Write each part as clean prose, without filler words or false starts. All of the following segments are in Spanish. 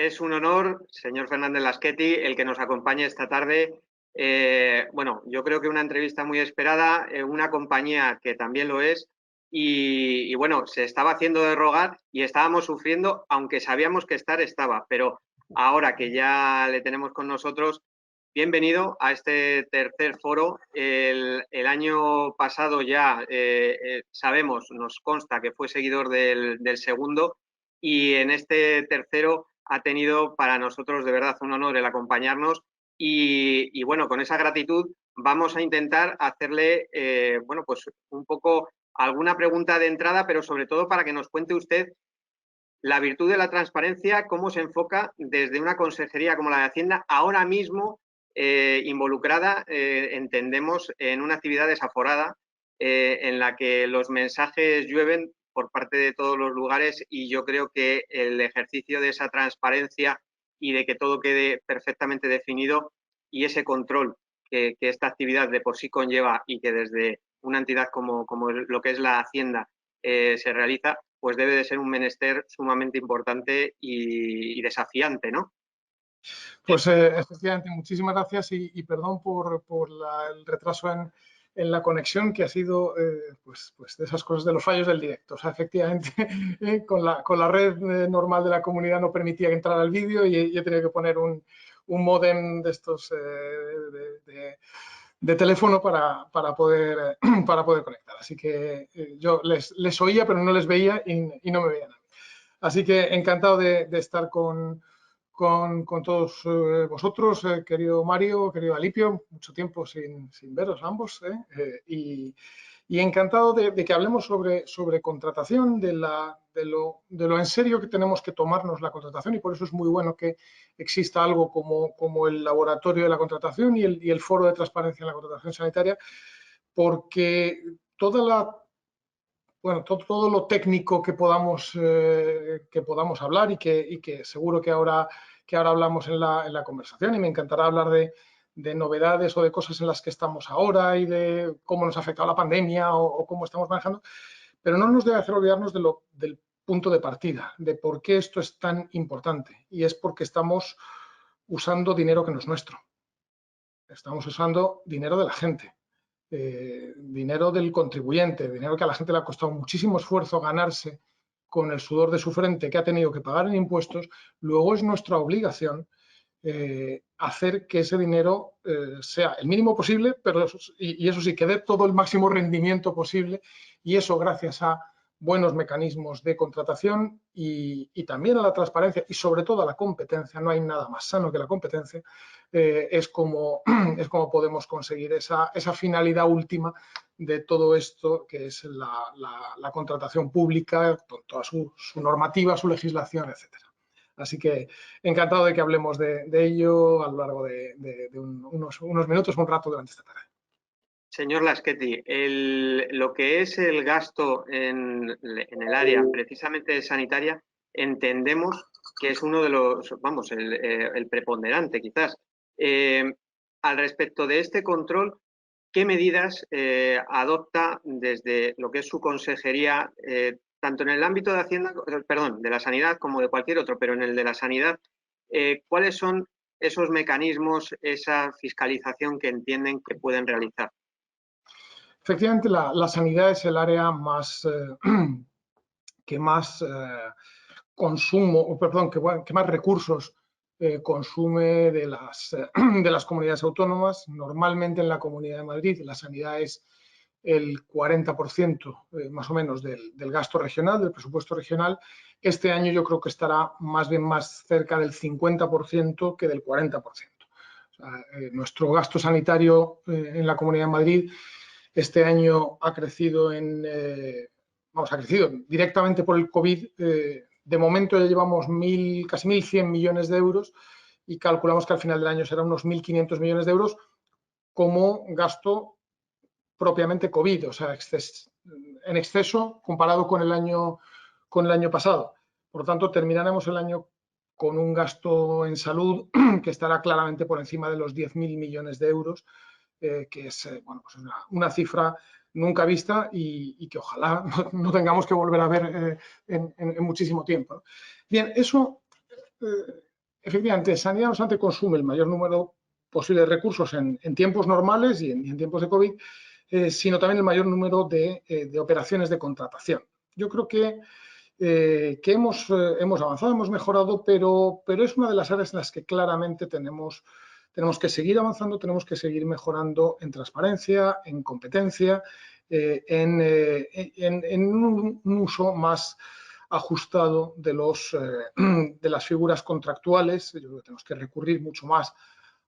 es un honor, señor Fernández Laschetti, el que nos acompañe esta tarde. Bueno, yo creo que una entrevista muy esperada, una compañía que también lo es, y bueno, se estaba haciendo de rogar y estábamos sufriendo, aunque sabíamos que estaba, pero ahora que ya le tenemos con nosotros, bienvenido a este tercer foro. El año pasado ya sabemos, nos consta que fue seguidor del segundo, y en este tercero ha tenido para nosotros de verdad un honor el acompañarnos y bueno, con esa gratitud vamos a intentar hacerle, bueno, pues un poco alguna pregunta de entrada, pero sobre todo para que nos cuente usted la virtud de la transparencia, cómo se enfoca desde una consejería como la de Hacienda, ahora mismo involucrada, entendemos, en una actividad desaforada en la que los mensajes llueven por parte de todos los lugares, y yo creo que el ejercicio de esa transparencia y de que todo quede perfectamente definido y ese control que esta actividad de por sí conlleva y que desde una entidad como lo que es la Hacienda se realiza, pues debe de ser un menester sumamente importante y desafiante, ¿no? Pues efectivamente, muchísimas gracias y perdón por el retraso en la conexión, que ha sido pues de esas cosas de los fallos del directo. O sea, efectivamente, con la red normal de la comunidad no permitía entrar al vídeo y he tenido que poner un módem de estos de teléfono para poder conectar. Así que yo les oía, pero no les veía y no me veían a mí. Así que encantado de estar con todos vosotros, querido Mario, querido Alipio, mucho tiempo sin veros ambos, y encantado de que hablemos sobre contratación, de lo en serio que tenemos que tomarnos la contratación, y por eso es muy bueno que exista algo como el laboratorio de la contratación y el foro de transparencia en la contratación sanitaria, porque todo lo técnico que podamos hablar y que seguro que ahora hablamos en la conversación, y me encantará hablar de novedades o de cosas en las que estamos ahora y de cómo nos ha afectado la pandemia o cómo estamos manejando, pero no nos debe hacer olvidarnos del punto de partida, de por qué esto es tan importante, y es porque estamos usando dinero que no es nuestro. Estamos usando dinero de la gente. Dinero del contribuyente, dinero que a la gente le ha costado muchísimo esfuerzo ganarse con el sudor de su frente, que ha tenido que pagar en impuestos. Luego es nuestra obligación hacer que ese dinero sea el mínimo posible, pero y eso sí, que dé todo el máximo rendimiento posible, y eso gracias a buenos mecanismos de contratación y también a la transparencia y sobre todo a la competencia. No hay nada más sano que la competencia. Es como podemos conseguir esa finalidad última de todo esto, que es la contratación pública, con toda su normativa, su legislación, etcétera. Así que encantado de que hablemos de ello a lo largo de unos minutos, un rato durante esta tarde. Señor Laschetti, lo que es el gasto en el área precisamente sanitaria, entendemos que es uno de los, vamos, el preponderante quizás. Al respecto de este control, ¿qué medidas adopta desde lo que es su consejería, tanto en el ámbito de Hacienda, perdón, de la sanidad como de cualquier otro, pero en el de la sanidad, cuáles son esos mecanismos, esa fiscalización que entienden que pueden realizar? Efectivamente, la sanidad es el área que más que más recursos consume de las comunidades autónomas. Normalmente en la Comunidad de Madrid la sanidad es el 40% más o menos del gasto regional, del presupuesto regional. Este año yo creo que estará más cerca del 50% que del 40%. O sea, nuestro gasto sanitario en la Comunidad de Madrid este año ha crecido ha crecido directamente por el COVID. De momento ya llevamos casi 1.100 millones de euros, y calculamos que al final del año será unos 1.500 millones de euros como gasto propiamente COVID, o sea, en exceso comparado con el año pasado. Por lo tanto, terminaremos el año con un gasto en salud que estará claramente por encima de los 10.000 millones de euros, que es pues una cifra nunca vista y que ojalá no tengamos que volver a ver en muchísimo tiempo. Bien, eso efectivamente, Sanidad no obstante consume el mayor número posible de recursos en tiempos normales y en tiempos de COVID, sino también el mayor número de operaciones de contratación. Yo creo que hemos avanzado, hemos mejorado, pero es una de las áreas en las que claramente tenemos que seguir avanzando, tenemos que seguir mejorando en transparencia, en competencia, en un uso más ajustado de las figuras contractuales. Yo creo que tenemos que recurrir mucho más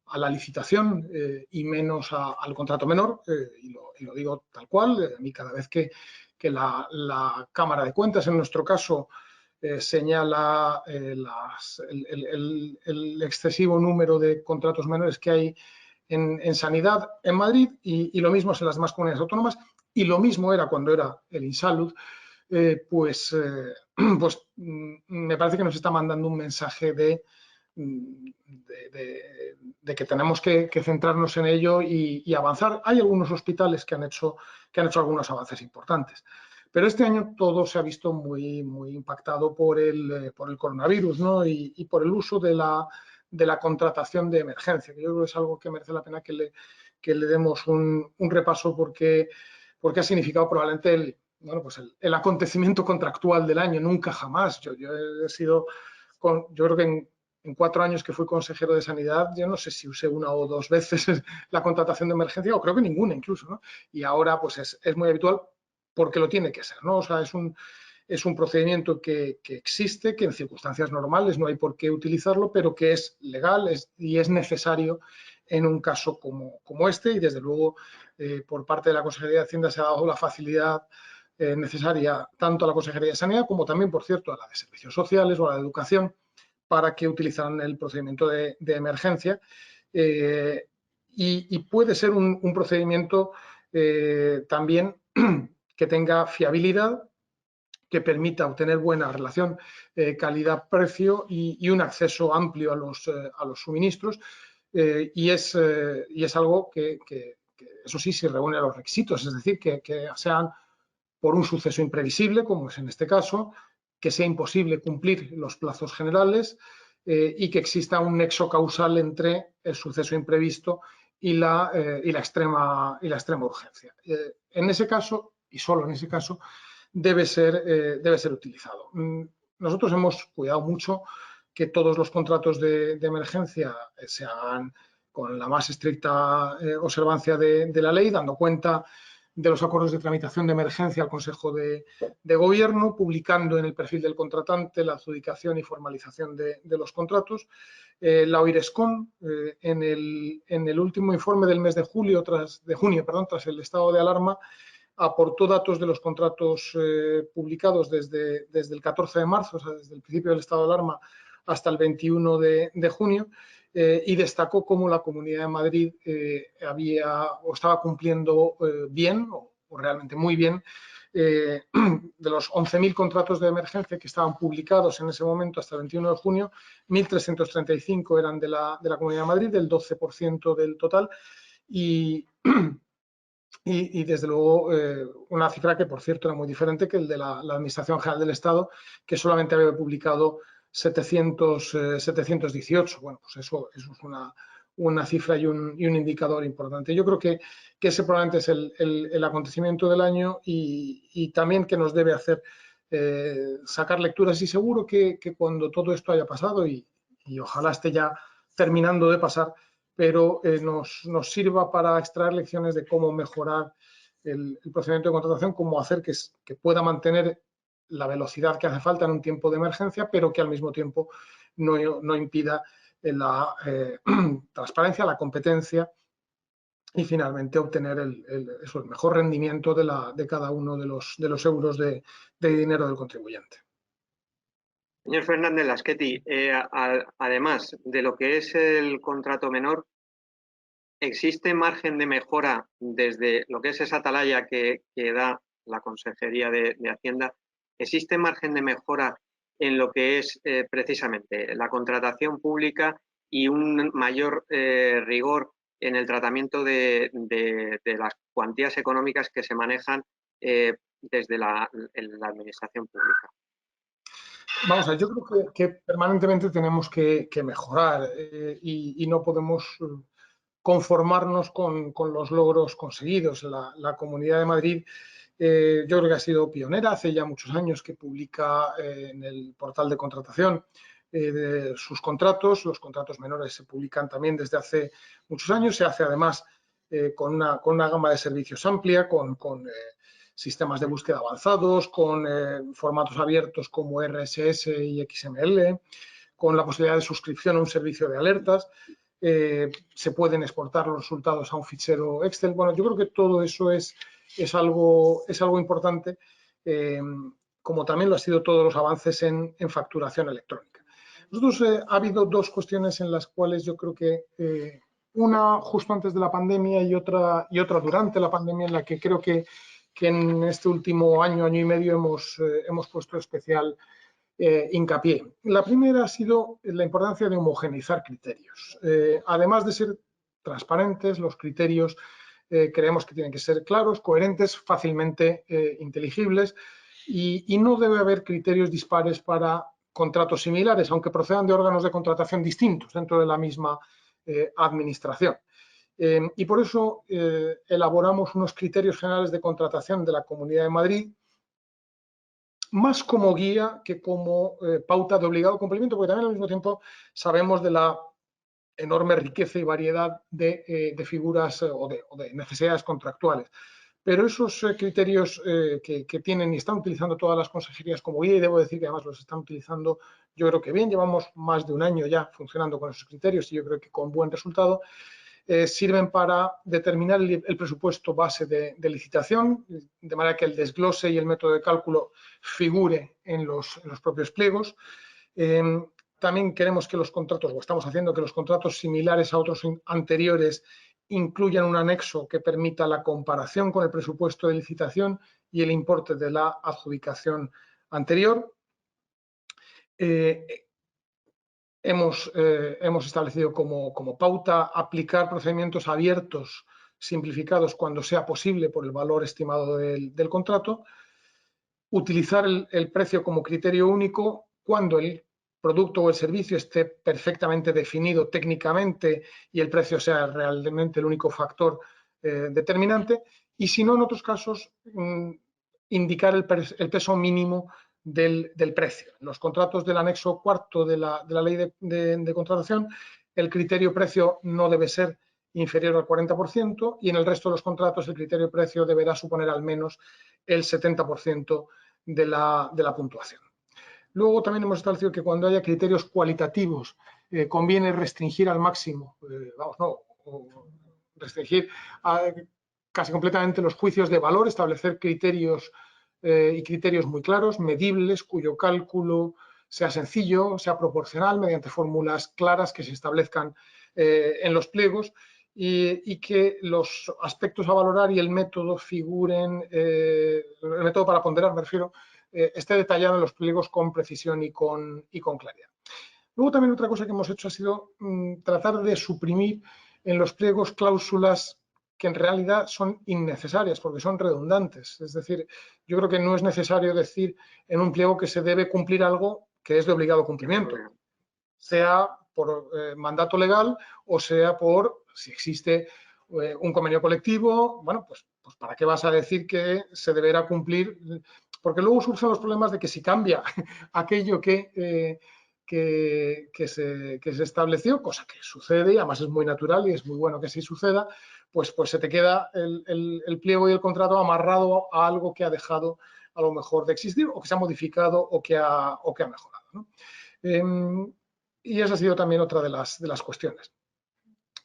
a la licitación y menos al contrato menor, y lo digo tal cual. A mí cada vez que la Cámara de Cuentas, en nuestro caso, señala el excesivo número de contratos menores que hay en sanidad en Madrid, y lo mismo es en las demás comunidades autónomas, y lo mismo era cuando era el Insalud, pues me parece que nos está mandando un mensaje de que tenemos que centrarnos en ello y avanzar. Hay algunos hospitales que han hecho algunos avances importantes, pero este año todo se ha visto muy impactado por el coronavirus, ¿no? y por el uso de la contratación de emergencia, que yo creo que es algo que merece la pena que le demos un repaso, porque ha significado probablemente el acontecimiento contractual del año. Nunca jamás. Yo he sido, yo creo que en 4 años que fui consejero de Sanidad, yo no sé si usé 1 o 2 veces la contratación de emergencia, o creo que ninguna incluso, ¿no? Y ahora pues es muy habitual, porque lo tiene que ser, ¿no? O sea, es un procedimiento que existe, que en circunstancias normales no hay por qué utilizarlo, pero que es legal y es necesario en un caso como este, y desde luego por parte de la Consejería de Hacienda se ha dado la facilidad necesaria tanto a la Consejería de Sanidad como también, por cierto, a la de Servicios Sociales o a la de Educación, para que utilizaran el procedimiento de emergencia, y puede ser un procedimiento también que tenga fiabilidad, que permita obtener buena relación calidad-precio y un acceso amplio a los suministros, y es algo que eso sí, se reúne a los requisitos, es decir, que sean por un suceso imprevisible, como es en este caso, que sea imposible cumplir los plazos generales, y que exista un nexo causal entre el suceso imprevisto y la extrema urgencia. En ese caso, y solo en ese caso, debe ser utilizado. Nosotros hemos cuidado mucho que todos los contratos de emergencia se hagan con la más estricta observancia de la ley, dando cuenta de los acuerdos de tramitación de emergencia al Consejo de Gobierno, publicando en el perfil del contratante la adjudicación y formalización de los contratos. La OIRESCON, en el último informe del mes de junio, tras el estado de alarma, aportó datos de los contratos publicados desde el 14 de marzo, o sea, desde el principio del estado de alarma hasta el 21 de junio, y destacó cómo la Comunidad de Madrid estaba cumpliendo bien, o realmente muy bien, de los 11.000 contratos de emergencia que estaban publicados en ese momento hasta el 21 de junio, 1.335 eran de la Comunidad de Madrid, del 12% del total, y desde luego una cifra que, por cierto, era muy diferente que el de la Administración General del Estado, que solamente había publicado 718. Bueno, pues eso es una cifra y un indicador importante. Yo creo que ese probablemente es el acontecimiento del año, y también que nos debe hacer sacar lecturas, y seguro que cuando todo esto haya pasado, y ojalá esté ya terminando de pasar, pero nos sirva para extraer lecciones de cómo mejorar el procedimiento de contratación, cómo hacer que pueda mantener la velocidad que hace falta en un tiempo de emergencia, pero que al mismo tiempo no impida la transparencia, la competencia, y finalmente obtener el mejor rendimiento de cada uno de los euros de dinero del contribuyente. Señor Fernández Lasqueti, además de lo que es el contrato menor, ¿existe margen de mejora desde lo que es esa atalaya que da la Consejería de Hacienda? ¿Existe margen de mejora en lo que es precisamente la contratación pública y un mayor rigor en el tratamiento de las cuantías económicas que se manejan desde la Administración pública? Vamos a ver, yo creo que permanentemente tenemos que mejorar y no podemos conformarnos con los logros conseguidos. La Comunidad de Madrid yo creo que ha sido pionera, hace ya muchos años que publica en el portal de contratación de sus contratos. Los contratos menores se publican también desde hace muchos años, se hace además con una gama de servicios amplia, con sistemas de búsqueda avanzados, con formatos abiertos como RSS y XML, con la posibilidad de suscripción a un servicio de alertas. Se pueden exportar los resultados a un fichero Excel. Bueno, yo creo que todo eso es algo importante, como también lo ha sido todos los avances en facturación electrónica. Nosotros ha habido dos cuestiones en las cuales yo creo que una justo antes de la pandemia y otra durante la pandemia, en la que creo que en este último año y medio hemos puesto especial hincapié. La primera ha sido la importancia de homogeneizar criterios. Además de ser transparentes, los criterios creemos que tienen que ser claros, coherentes, fácilmente inteligibles y no debe haber criterios dispares para contratos similares, aunque procedan de órganos de contratación distintos dentro de la misma administración. Y por eso elaboramos unos criterios generales de contratación de la Comunidad de Madrid, más como guía que como pauta de obligado cumplimiento, porque también al mismo tiempo sabemos de la enorme riqueza y variedad de figuras o de necesidades contractuales. Pero esos criterios que tienen y están utilizando todas las consejerías como guía, y debo decir que además los están utilizando, yo creo que bien, llevamos más de un año ya funcionando con esos criterios y yo creo que con buen resultado. Sirven para determinar el presupuesto base de licitación, de manera que el desglose y el método de cálculo figure en los propios pliegos. También queremos que los contratos, o estamos haciendo que los contratos similares a otros anteriores incluyan un anexo que permita la comparación con el presupuesto de licitación y el importe de la adjudicación anterior. Hemos establecido como pauta aplicar procedimientos abiertos simplificados cuando sea posible por el valor estimado del contrato, utilizar el precio como criterio único cuando el producto o el servicio esté perfectamente definido técnicamente y el precio sea realmente el único factor determinante, y si no, en otros casos, indicar el peso mínimo del precio. En los contratos del anexo cuarto de la ley de contratación, el criterio precio no debe ser inferior al 40% y en el resto de los contratos el criterio precio deberá suponer al menos el 70% de la puntuación. Luego también hemos establecido que cuando haya criterios cualitativos conviene restringir al máximo, restringir casi completamente los juicios de valor, establecer criterios y criterios muy claros, medibles, cuyo cálculo sea sencillo, sea proporcional, mediante fórmulas claras que se establezcan en los pliegos y que los aspectos a valorar y el método figuren, el método para ponderar, me refiero, esté detallado en los pliegos con precisión y con claridad. Luego también otra cosa que hemos hecho ha sido tratar de suprimir en los pliegos cláusulas que en realidad son innecesarias porque son redundantes. Es decir, yo creo que no es necesario decir en un pliego que se debe cumplir algo que es de obligado cumplimiento, sea por mandato legal o sea por, si existe un convenio colectivo, bueno, pues ¿para qué vas a decir que se deberá cumplir? Porque luego surgen los problemas de que si cambia aquello que se estableció, cosa que sucede y además es muy natural y es muy bueno que sí suceda, pues se te queda el pliego y el contrato amarrado a algo que ha dejado a lo mejor de existir o que se ha modificado o que ha mejorado, ¿no? Y esa ha sido también otra de las cuestiones.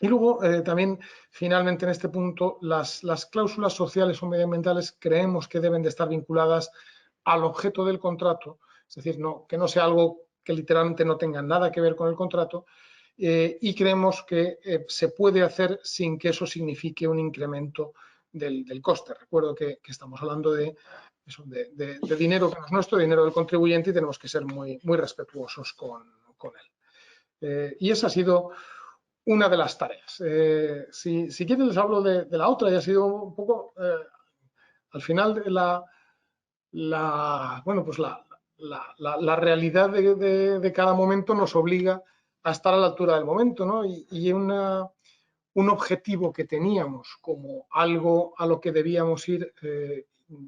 Y luego, también, finalmente, en este punto, las cláusulas sociales o medioambientales creemos que deben de estar vinculadas al objeto del contrato, es decir, que no sea algo que literalmente no tenga nada que ver con el contrato, y creemos que se puede hacer sin que eso signifique un incremento del coste. Recuerdo que estamos hablando de dinero que no es nuestro, dinero del contribuyente, y tenemos que ser muy, muy respetuosos con él. Y esa ha sido una de las tareas. Si quieren les hablo de la otra, y ha sido un poco al final de la la realidad de cada momento nos obliga a estar a la altura del momento, ¿no? Y un objetivo que teníamos como algo a lo que debíamos ir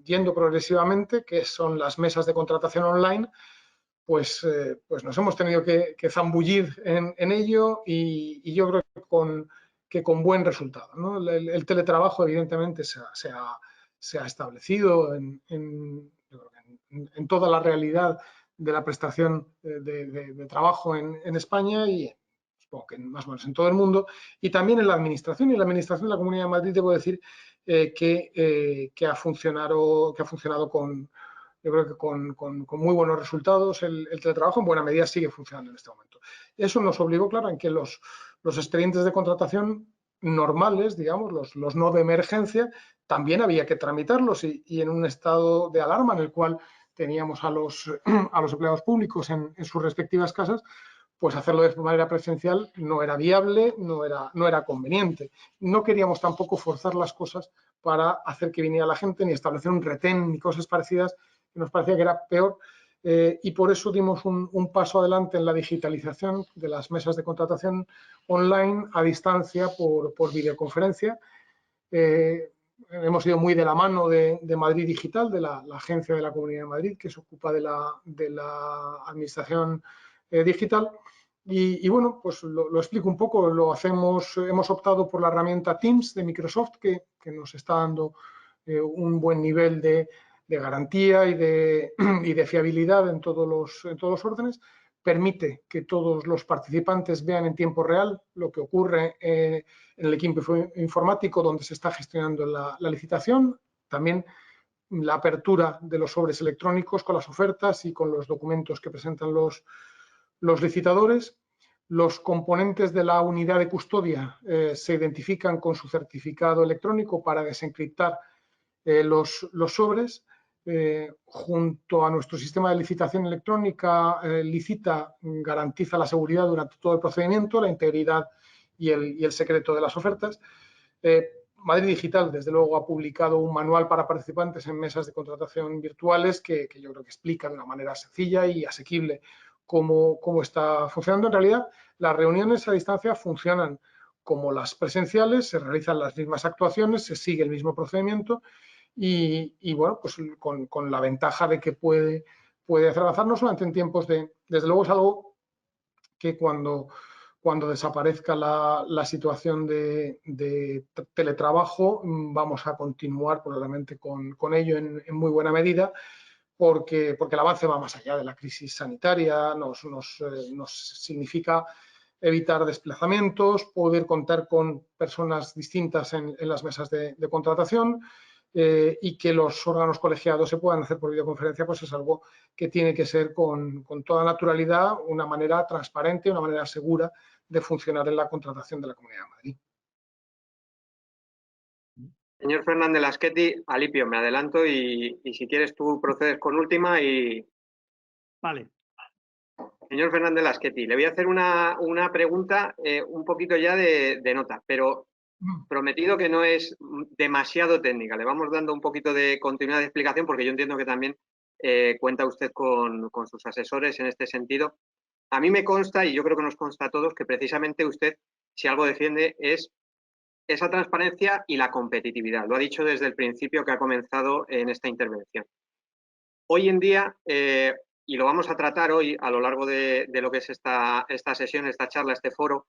yendo progresivamente, que son las mesas de contratación online, pues nos hemos tenido que zambullir en ello y yo creo que con buen resultado, ¿no? El teletrabajo, evidentemente, se ha establecido en toda la realidad de la prestación de trabajo en España y supongo que más o menos en todo el mundo, y también en la administración. Y en la administración de la Comunidad de Madrid debo decir que ha funcionado con, yo creo que con muy buenos resultados. El teletrabajo en buena medida sigue funcionando en este momento. Eso nos obligó, claro, en que los expedientes de contratación normales, digamos, los no de emergencia, también había que tramitarlos y en un estado de alarma en el cual teníamos a los empleados públicos en sus respectivas casas, pues hacerlo de manera presencial no era viable, no era conveniente. No queríamos tampoco forzar las cosas para hacer que viniera la gente, ni establecer un retén, ni cosas parecidas, que nos parecía que era peor. Y por eso dimos un paso adelante en la digitalización de las mesas de contratación online a distancia por videoconferencia. Hemos ido muy de la mano de Madrid Digital, de la agencia de la Comunidad de Madrid, que se ocupa de la administración digital. Y bueno, pues lo explico un poco. Hemos optado por la herramienta Teams de Microsoft, que nos está dando un buen nivel de garantía y de fiabilidad en todos los órdenes. Permite que todos los participantes vean en tiempo real lo que ocurre en el equipo informático donde se está gestionando la licitación. También la apertura de los sobres electrónicos con las ofertas y con los documentos que presentan los licitadores. Los componentes de la unidad de custodia se identifican con su certificado electrónico para desencriptar los sobres. Junto a nuestro sistema de licitación electrónica, Licita garantiza la seguridad durante todo el procedimiento, la integridad y el secreto de las ofertas. Madrid Digital, desde luego, ha publicado un manual para participantes en mesas de contratación virtuales que yo creo que explica de una manera sencilla y asequible cómo está funcionando. En realidad, las reuniones a distancia funcionan como las presenciales, se realizan las mismas actuaciones, se sigue el mismo procedimiento y bueno, pues con la ventaja de que puede hacer avanzar, no solamente en tiempos desde luego es algo que cuando desaparezca la situación de teletrabajo, vamos a continuar probablemente con ello en muy buena medida, porque el avance va más allá de la crisis sanitaria, nos significa evitar desplazamientos, poder contar con personas distintas en las mesas de contratación y que los órganos colegiados se puedan hacer por videoconferencia, pues es algo que tiene que ser con toda naturalidad, una manera transparente, una manera segura de funcionar en la contratación de la Comunidad de Madrid. Señor Fernández Lasqueti, Alipio, me adelanto y si quieres tú procedes con última y... Vale. Señor Fernández Lasqueti, le voy a hacer una pregunta un poquito ya de nota, pero prometido que no es demasiado técnica. Le vamos dando un poquito de continuidad de explicación porque yo entiendo que también cuenta usted con sus asesores en este sentido. A mí me consta, y yo creo que nos consta a todos, que precisamente usted, si algo defiende, es esa transparencia y la competitividad. Lo ha dicho desde el principio que ha comenzado en esta intervención. Hoy en día, y lo vamos a tratar hoy a lo largo de lo que es esta sesión, esta charla, este foro,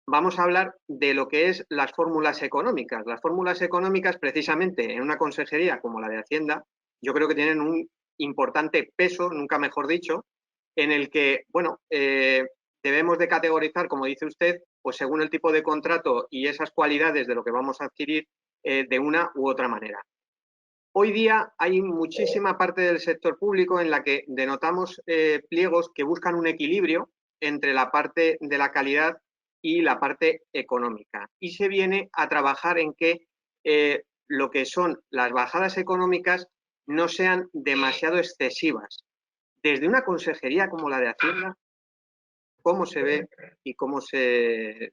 vamos a hablar de lo que es las fórmulas económicas. Las fórmulas económicas, precisamente en una consejería como la de Hacienda, yo creo que tienen un importante peso, nunca mejor dicho, en el que, bueno, debemos de categorizar, como dice usted, pues según el tipo de contrato y esas cualidades de lo que vamos a adquirir de una u otra manera. Hoy día hay muchísima parte del sector público en la que denotamos pliegos que buscan un equilibrio entre la parte de la calidad y la parte económica. Y se viene a trabajar en que lo que son las bajadas económicas no sean demasiado excesivas. Desde una consejería como la de Hacienda, ¿cómo se ve y cómo se...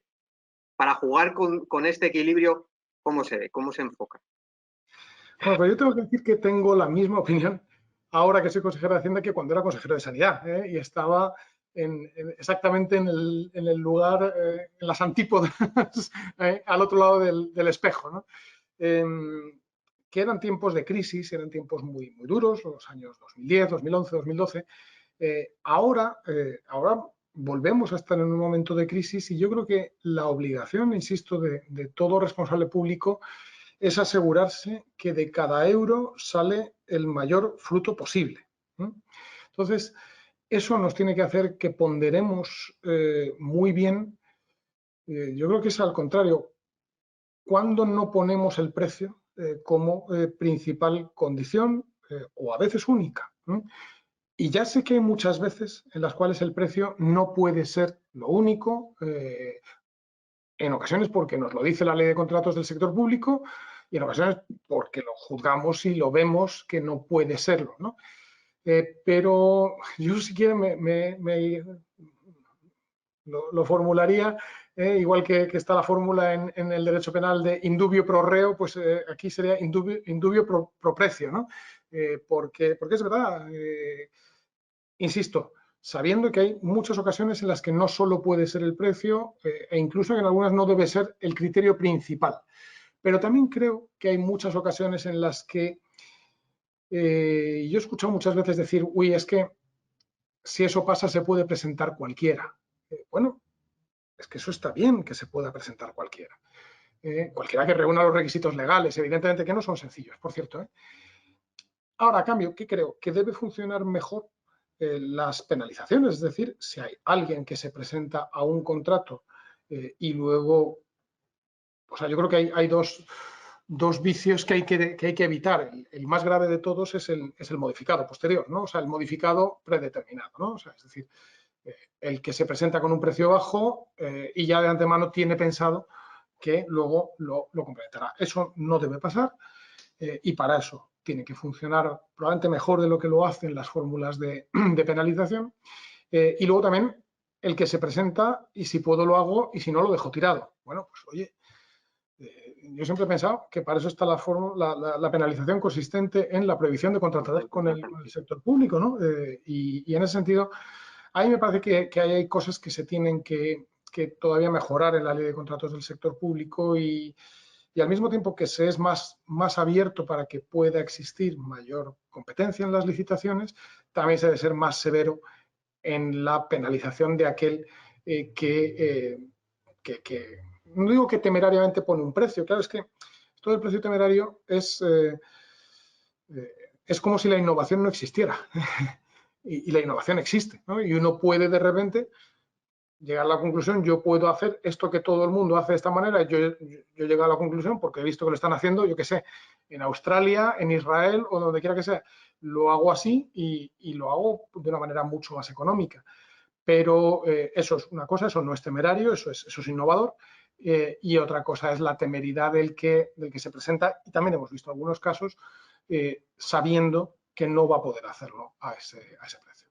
para jugar con este equilibrio, cómo se ve, cómo se enfoca? Bueno, pues yo tengo que decir que tengo la misma opinión ahora que soy consejero de Hacienda que cuando era consejero de Sanidad, y estaba exactamente en el lugar, en las antípodas, al otro lado del espejo, ¿no? Que eran tiempos de crisis, eran tiempos muy, muy duros, los años 2010, 2011, 2012. Ahora volvemos a estar en un momento de crisis y yo creo que la obligación, insisto, de todo responsable público es asegurarse que de cada euro sale el mayor fruto posible. Entonces, eso nos tiene que hacer que ponderemos muy bien. Yo creo que es al contrario. Cuando no ponemos el precio como principal condición o a veces única. Y ya sé que hay muchas veces en las cuales el precio no puede ser lo único, en ocasiones porque nos lo dice la ley de contratos del sector público y en ocasiones porque lo juzgamos y lo vemos que no puede serlo, ¿no? Pero yo si quiere lo formularía, igual que está la fórmula en el derecho penal de indubio pro reo, pues aquí sería indubio pro precio, ¿no? Porque es verdad, insisto, sabiendo que hay muchas ocasiones en las que no solo puede ser el precio e incluso que en algunas no debe ser el criterio principal. Pero también creo que hay muchas ocasiones en las que yo he escuchado muchas veces decir, uy, es que si eso pasa se puede presentar cualquiera. Bueno, es que eso está bien que se pueda presentar cualquiera. Cualquiera que reúna los requisitos legales, evidentemente que no son sencillos, por cierto. Ahora, a cambio, ¿qué creo? Que debe funcionar mejor las penalizaciones, es decir, si hay alguien que se presenta a un contrato y luego, o sea, yo creo que hay dos vicios que hay que evitar. El más grave de todos es el modificado posterior, ¿no? O sea, el modificado predeterminado, ¿no? O sea, es decir, el que se presenta con un precio bajo y ya de antemano tiene pensado que luego lo completará. Eso no debe pasar y para eso tiene que funcionar probablemente mejor de lo que lo hacen las fórmulas de penalización. Y luego también el que se presenta y si puedo lo hago y si no lo dejo tirado. Bueno, pues oye, yo siempre he pensado que para eso está la penalización consistente en la prohibición de contratar con el sector público, ¿no? Y en ese sentido, a mí me parece que hay cosas que se tienen que todavía mejorar en la ley de contratos del sector público y al mismo tiempo que se es más abierto para que pueda existir mayor competencia en las licitaciones, también se debe ser más severo en la penalización de aquel que no digo que temerariamente pone un precio, claro, es que esto del precio temerario es como si la innovación no existiera y la innovación existe, ¿no? Y uno puede de repente llegar a la conclusión, yo puedo hacer esto que todo el mundo hace de esta manera, yo llego a la conclusión porque he visto que lo están haciendo, yo qué sé, en Australia, en Israel o donde quiera que sea, lo hago así y lo hago de una manera mucho más económica. Pero eso es una cosa, eso no es temerario, eso es innovador. Y otra cosa es la temeridad del que se presenta, y también hemos visto algunos casos sabiendo que no va a poder hacerlo a ese precio.